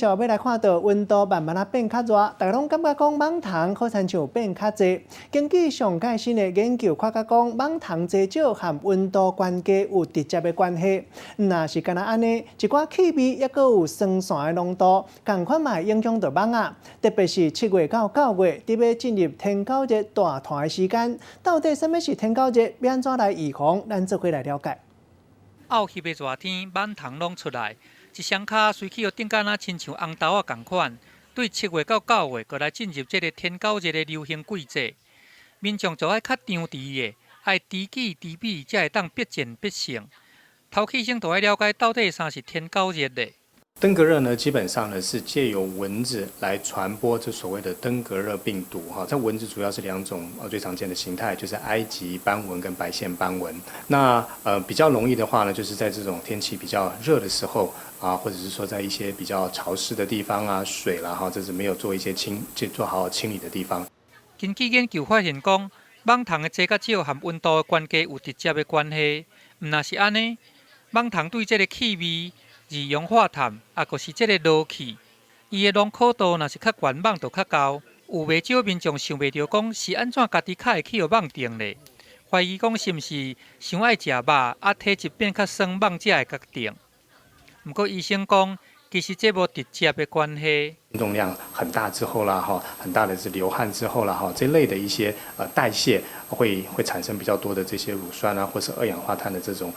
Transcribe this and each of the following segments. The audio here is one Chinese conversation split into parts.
续要来看到温度慢慢变较热，大家拢感觉讲蚊虫好亲像变较济。根据上届新的研究看到讲，蚊虫济少和温度关系有直接的关系。若是干那安尼，一寡气味也阁有酸酸的浓度，共款嘛会影响到蚊仔。特别是7月到9月，伫要进入天狗热大团的时间，到底什么是天狗热？要安怎来预防？咱做伙来了解。漚翕的热天，蚊虫拢出来，一双脚随去互顶干那亲像红豆仔共款。对7月到9月，过来进入这个天狗热的流行季节，民众就爱较张持的，爱知己知彼，才会当必见必胜。头起先就爱了解到底啥是天狗热的。登革热呢，基本上呢是借由蚊子来传播这所谓的登革热病毒哈。这蚊子主要是2种最常见的形态，就是埃及斑蚊跟白线斑蚊。那比较容易的话呢，就是在这种天气比较热的时候啊，或者是说在一些比较潮湿的地方啊，水啦哈，这是没有做一些做好清理的地方。根据研究发现讲，蚊虫的济甲少和温度的关系有直接的关系。毋若是安尼，蚊虫对这个气味、二氧化碳，啊，就是这个热气，伊的浓可度若是较悬，蚊就较高。有袂少民众想袂到讲是安怎家己较会去互蚊叮咧，怀疑讲是毋是伤爱食肉，啊体质变较酸，蚊才会甲叮。不过医生讲，其实这无直接的关系。运动量很大之后啦，哈，很大的是流汗之后啦，哈，这类的一些代谢会产生比较多的这些乳酸啊，或是二氧化碳的这种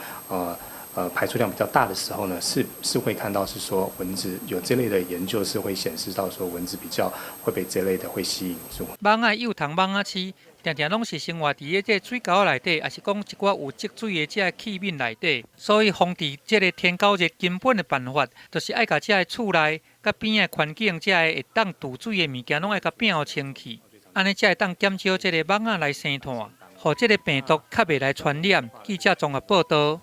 排出量比较大的时候呢，是会看到是说蚊子有这类的研究是会显示到说蚊子比较会被这类的会吸引住。蚊仔幼虫、蚊仔鼠，常常拢是生活伫这水沟内底，也是讲一寡有积水的这气味内底。所以防治这个天狗热根本的办法，就是爱甲这厝内甲边的环境，这会当堵水的物件，拢爱甲变好清气，安尼才会当减少这个蚊仔来生炭，互这个病毒较袂来传染。记者综合报道。